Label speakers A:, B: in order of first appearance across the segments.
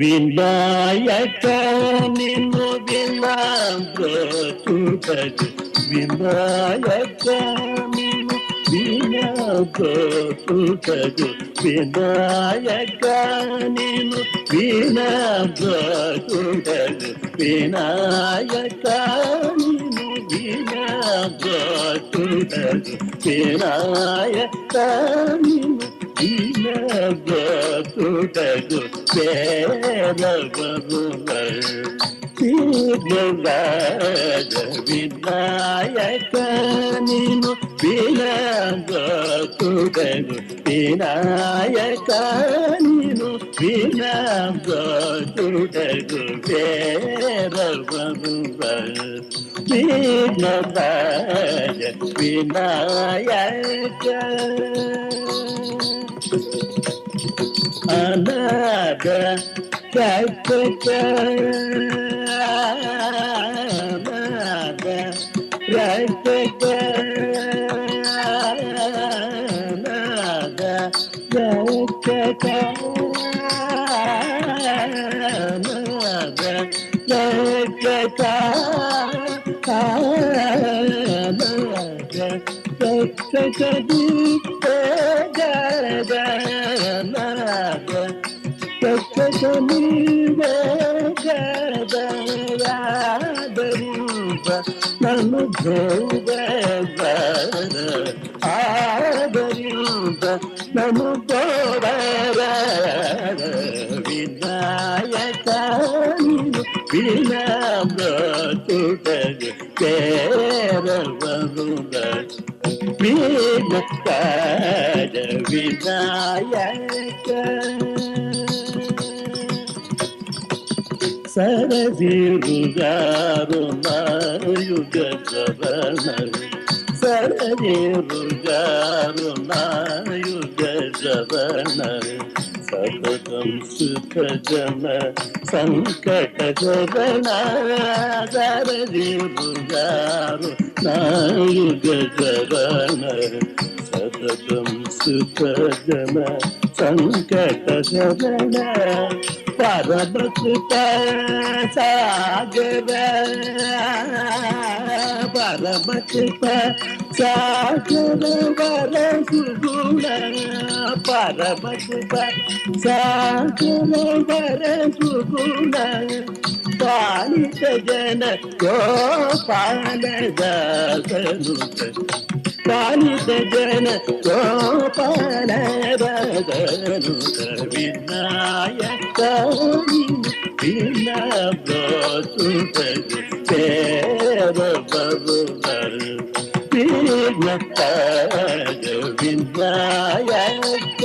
A: ವಿನಾಯಕ ನಿನ್ನು ವಿನಾಬ್ರತುಕಜು ವಿನಾಯಕ ನಿನ್ನು ವಿನಾಬ್ರತುಕಜು ವಿನಾಯಕ ನಿನ್ನು ವಿನಾಬ್ರತುಕಜು ವಿನಾಯಕ ನಿನ್ನು ವಿನಾಬ್ರತುಕಜು ವಿನಾಯಕ ನಿನ್ನು ವಿನಾಬ್ರತುಕಜು ವಿನಾಯಕ ನೀನು ವಿನಾಬ್ರತುಕಜು ವಿನಾಯಕ ನೀನು ವಿನಾಬ್ರತುಕಜು ವಿನಾಯಕ ಅನಾಥ ರಕ್ಷಕ ಅನಾಥ ರಕ್ಷಕ ಅನಾಥ ರಕ್ಷಕ ಅನಾಥ ರಕ್ಷಕ ಅನಾಥ ರಕ್ಷಕ ನನ್ನು ಆದರಿಂದ ನನು ವಿನಾಯಕ ವಿನಾಬ್ರತುಕಜು ಕೇರವರುದ ವಿನಕ್ಕಾಜ ವಿನಾಯಕ ಸರದಿರುಗಾರು ನಾಯುಗ ಶ್ರವಣ ಸರದಿರುಗಾರು ನಾಯುಗ ಶ್ರವಣ ಸತತಂ ಸುಖ ಜನ ಸಂಕಟ ಶರಣ ಸರದಿರುಗಾರು ನಾಯುಗ ಶ್ರವಣ ಸತತಂ ಸುಖ ಜನ ಸಂಕಟ ಶರಣ ಪರಮಕೃತ ಸಾಗರ ಪರಮಕೃತ ಸಾಗರ ವರ ಸುಗುಣ ಪರಮಕೃತ ಸಾಗರ ವರ ಸುಗುಣ ಪಾಲಿತ ಜನ ಗೋಪಾಲದಾಸನು ಪಾಲಿತ ಜನ ಗೋಪಾಲದಾಸನು ವಿನಾಯಕ ವಿನಾಬ್ರತುಕಜು ಕೇರವರುದ ವಿನಕ್ಕಾಜ ವಿನಾಯಕ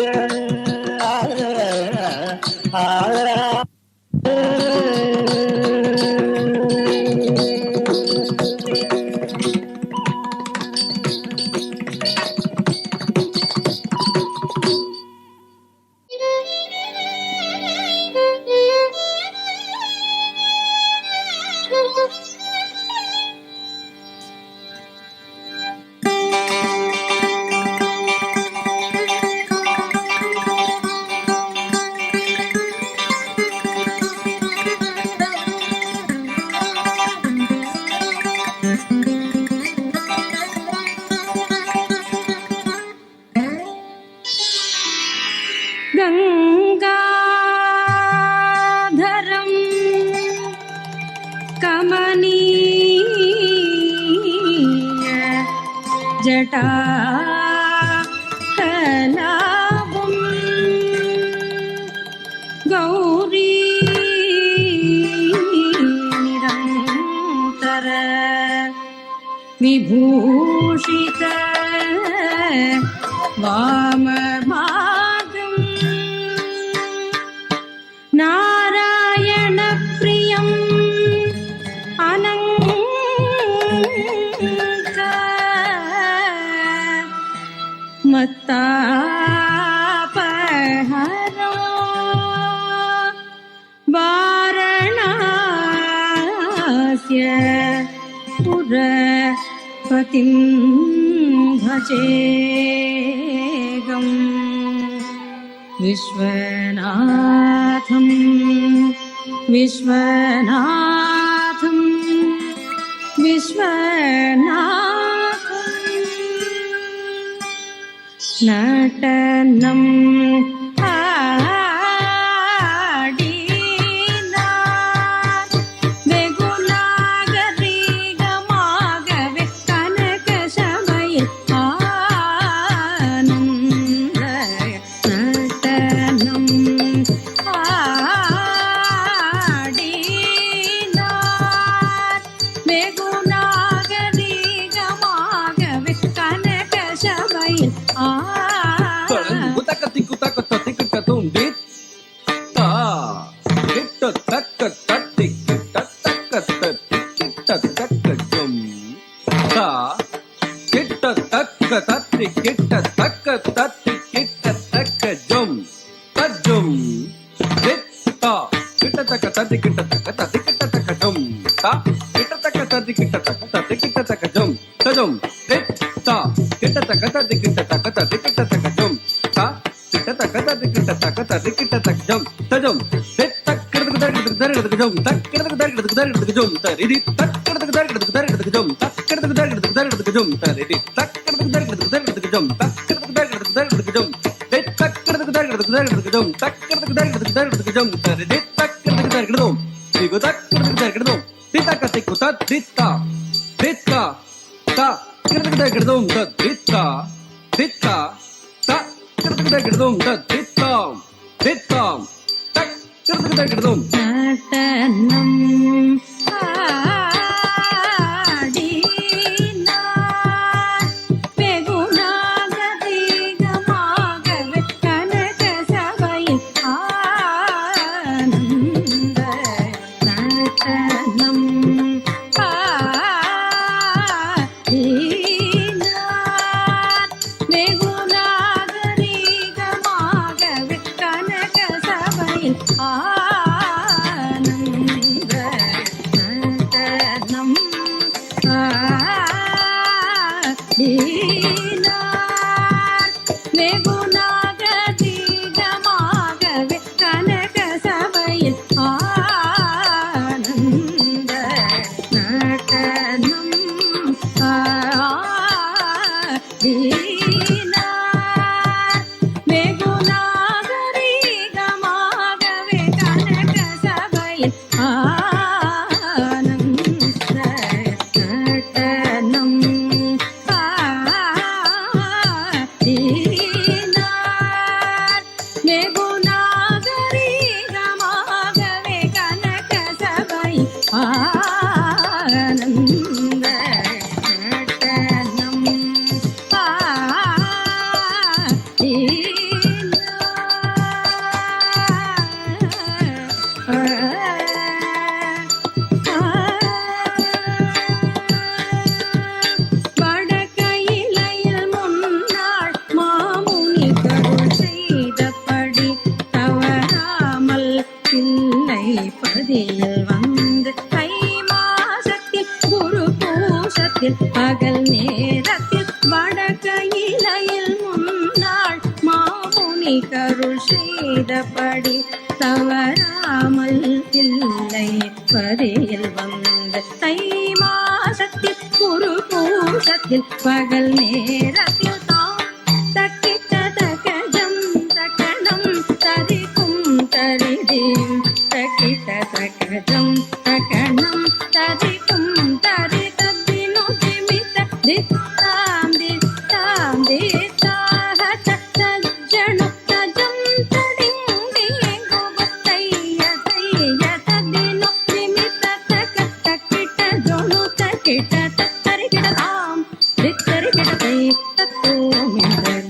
B: गंगाधरं कमनीय जटाकलापं गौरी निरन्तर विभूषित वामभागं नारायण प्रियं अनंत मत्ता पतिं भजेगं विश्वनाथं विश्वनाथं विश्वनाथं नटनं பகல் நேரத்தில் வடகையிலையில் முன்னாள் மாமுனி கருள் செய்தபடி தவறாமல் இல்லை பதியில் வந்து தை மாசத்தில் குரு பூசத்தில் பகல் நேரத்தில் தான் தக்கிட்ட தகஜம் தகனம் தரிக்கும் தரிதீம் தக்கிட்ட தகஜம் தகனம் தரிக்கும் தரி दित्तां दित्तां दित्ताः तज्जनु तजं तडिङ्गिङ्गु तय्य तय्य तदिनु निमित्त तक तकिट जोनु तकिट तत्तरिकिडतां दित्तरिकिड तै तत्तोमिन्दर्नटनं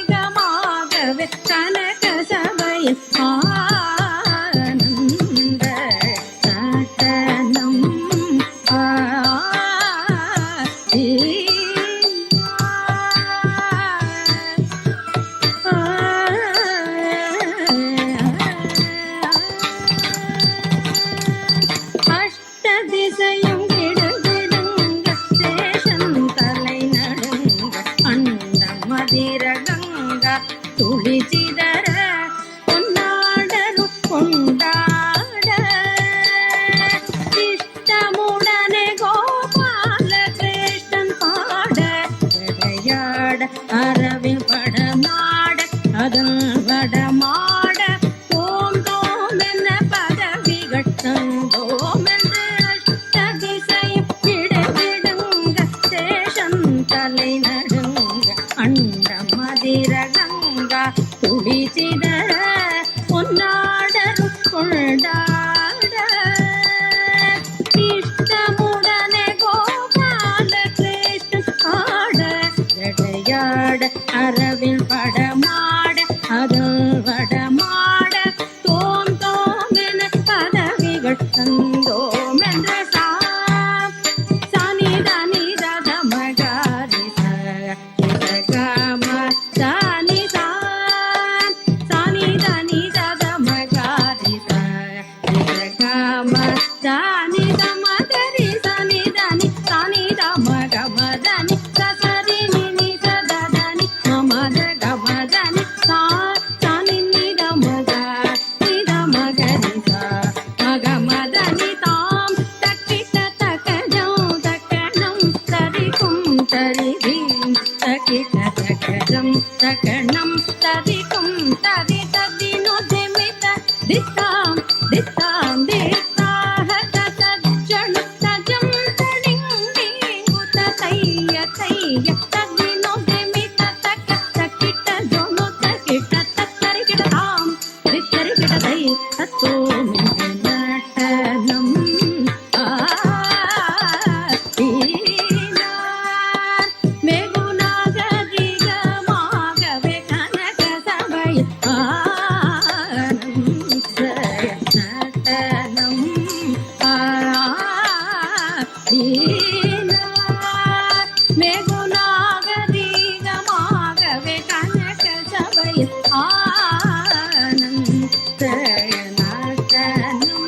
B: वेगुनागरीगमागवे कनक ஆனந்த சட்டனம் கொண்டாட இஷ்டமுடனே கோபால கிருஷ்ணன் ஆட ஜடையாட அரவில் படமாட அதில் வடமாட தோம் தோம் என பதவிகள் தந்தோம் என்ற தகணம் ததிக்கும் ததி ததினு திமித தித்தாம் தித்தாம் தித்தாக தஜ்ஜணு தஜம் தடிங்குத தைய தைய ததினு திமித தக தகிட்ட ஜொனு தகிட்ட தத்தரிகிடதாம் தித்தரிகிடதை தத்தோ நட்டனம் மேகுநாகரீகமாகவே கனக சபையில் ஆனந்த நடனம்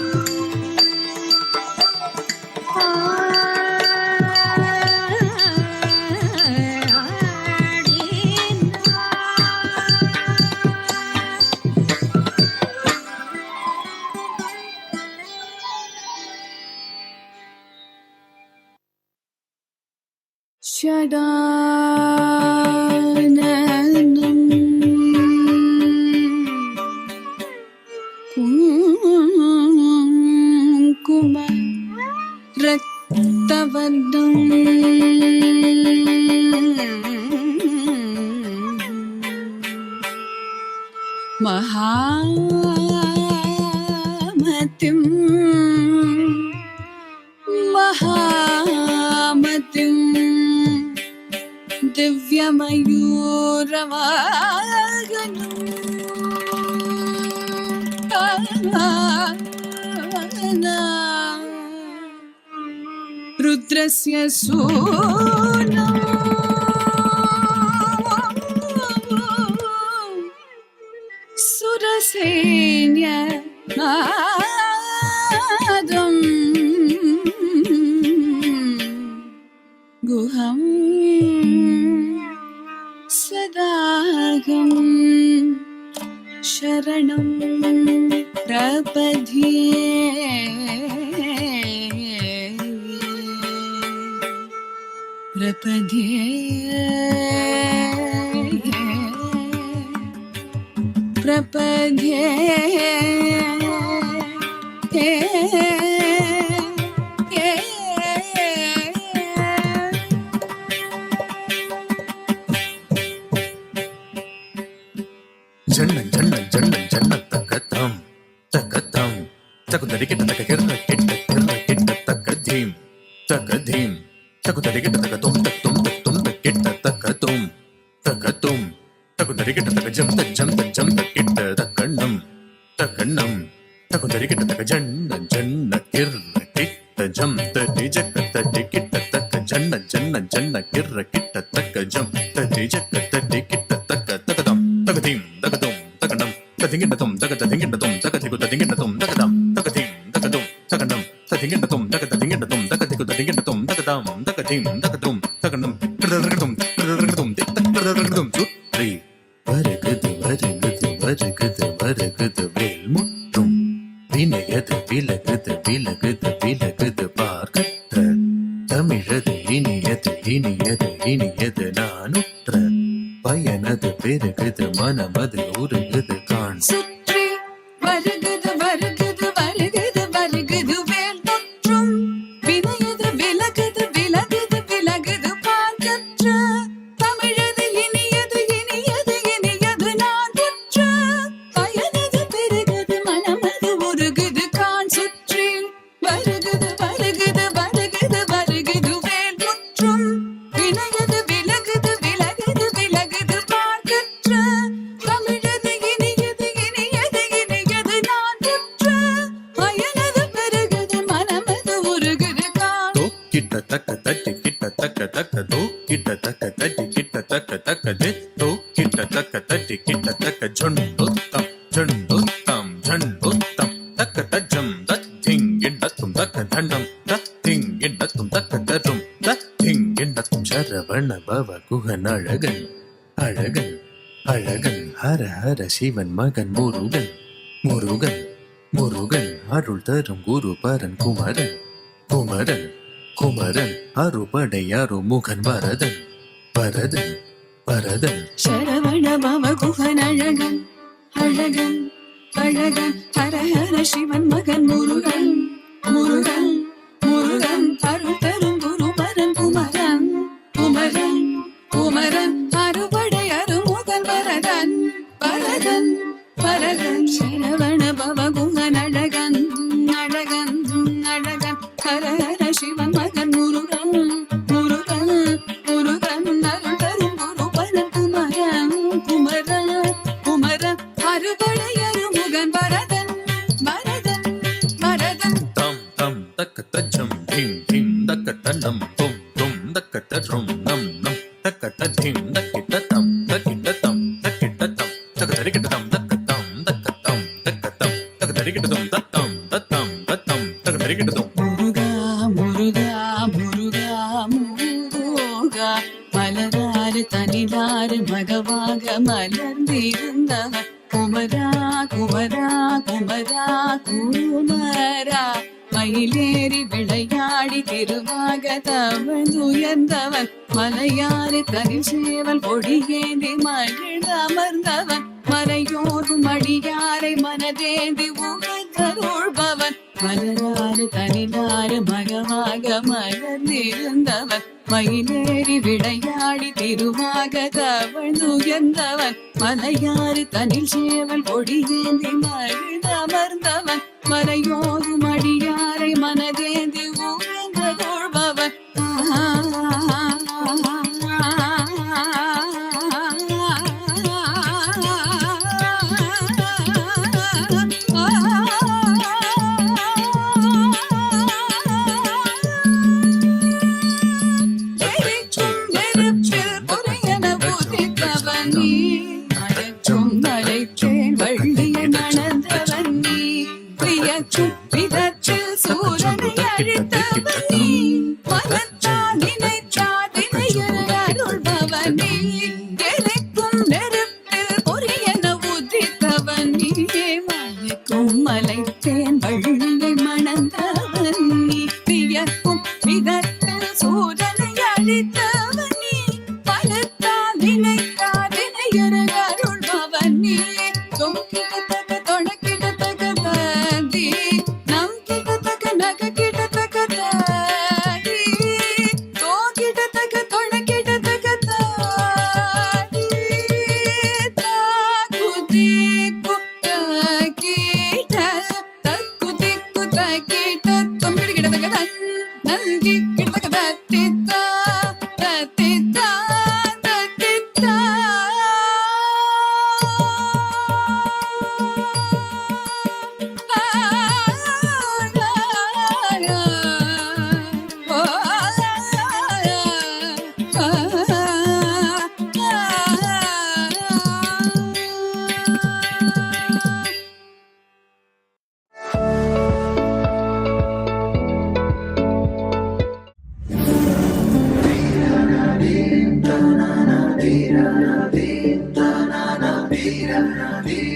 C: ஷடானனம் குங்கும ரக்தவர்ணம் மகாமதிம் மகாமதிம் दिव्यमयूरवागनं रुद्रस्य सूनं सुरसैन्यनादं गुहं सदाहं शरणं प्रपद्ये प्रपद्ये प्रपद्ये
D: ஜன்னன் ஜன்னன் ஜன்னன் ஜன்னன் தக்கத்தம் தக்கத்தம் தகுதடி கிட்ட தக்க கிட்ட கிட்ட கிட்ட கிட்ட தக்க தீம் தகுதடி கிட்ட தக்க தும் தக்கும் தக்கும் கிட்ட தக்கத்தும் தக்கத்தும் தகுதடி கிட்ட தக்க ஜம் ஜம் கிட்ட தக்கண்ணம் தக்கண்ணம் தகுதடி கிட்ட தக்க ஜன்னன் ஜன்ன கிர்ர கிட்ட ஜம் தடி ஜக்க தடி கிட்ட தக்க ஜன்னன் ஜன்ன ஜன்ன கிர்ர கிட்ட தக்க ஜம் தடி ஜக்க தடி கிட்ட தக்க தக்கதம் தகதீம் தகதும் தகனம் ததிங்கிண்டதும் தகததிங்கிண்டதும் தகதிகு ததிங்கிண்டதும் தகதம் தகதீம் தகதும் தகனம் ததிங்கிண்டதும் தகததிங்கிண்டதும் தகதிகு ததிங்கிண்டதும் தகதம் தகதீம் தகதும் தகனம் கிரதரகதும் கிரதரகதும் தித்தரகதும் சுற்றி வருகுது வருகுது வருகுது வருகுது வேல் முற்றும் வினயது விலகுது விலகுது விலகுது பார்க்கற்ற தமிழது இனியது இனியது இனியது நானுற்ற பயனது பெருகுது மனமது உருகுது காண்
C: சுற்றி வருகுது வருகுது வருகுது வருகுது வேல் முற்றும் வினயது விலகுது விலகுது விலகுது பார்க்கற்ற தமிழது இனியது இனியது இனியது நானுற்ற பயனது பெருகுது மனமது உருகுது
D: தக்க ஜொண்டுத்தம் ஜொண்டுத்தம் ஜொண்டுத்தம் தக்க தஜம் தத்திங் எண்ணத்தும் தக்க தண்டம் தத்திங் எண்ணத்தும் தக்க தரும் தத்திங் எண்ணத்தும் சரவண பவ குகன் அழகன் அழகன் அழகன் ஹர ஹர சிவன் மகன் முருகன் முருகன் முருகன் அருள் தரும் குரு பரன் குமரன் குமரன் குமரன் அறுபடை அருமுகன் வரதன் வரதன் வரதன்
C: சரவண பவ குகன் அழகன் அழகன் அழகன் ஹர ஹர சிவன் மகன் முருகன் முருகன் முருகன் அருள் தரும் குரு பரன் குமரன் குமரன் குமரன் அறுபடை அருமுகன் வரதன் வரதன் வரதன் சரவண பவ குகன் அழகன் அழகன் அழகன் ஹர ஹர சிவன் மகன் முருகன் முருகன் முருகன் அருள் தரும் குரு பரன் குமரன் குமரன் குமரன் அறுபடை அருமுகன் வரதன் வரதன் வரதன்
D: தம் தம் தக்க தஜம் திம் திம் தக்க தண்டம் தும் தும் தக்க தரும் நம் நம் தக்க தத்திம் தக்கிட்ட தம் தக்கிட்ட தம் தக்கிட்ட தம் தக்க தரிக்கிட்ட தம் தக்க தம் தக்க தம் தக்க தம் தக்க தரிக்கிட்ட தம் தத்தம் தத்தம் தத்தம் தக்க தரிக்கிட்ட தம்
C: முருகா முருகா முருகா முருகா மலராறு தனிலாறு மகவாக மலர்ந்திருந்தவன் குமரா குமரா குமரா குமரா மயிலேறி விளையாடி திருவாக தவன் உயர்ந்தவன் மலையாறு தனி சேவல் பொடியேந்தி மகிழ்ந்து அமர்ந்தவன் மலையோரும் அடியாரை மனதேந்தி உகழ்பவன் மலராறு தனிலாறு மகவாக மலர்ந்திருந்தவன் மயிலேறி விளையாடி திருவாக தவழ்ந்து உயர்ந்தவன் மலையாறு தனில் சேவல் பொடியேந்தி மகிழ்ந்து அமர்ந்தவன் மலையோரும் அடியாரை மனதேந்தி உகழ்பவன் மலைத்தேன் வள்ளியை மணந்தவன் நீ பியக்கும் விதத்தில் சூரனை அழித்தவன் நீ பலத்தால் நினைக்காதினையரு அருள்பவன் நீ தொங்கிடத்தக்க தொணக்கிடத்தக்க தாதி நம் கிடத்தக்க நக கிடத்தக்க தாதி தோங்கிடத்தக்க தொணக்கிடத்தக்க தாதி தாகுதி
E: Dee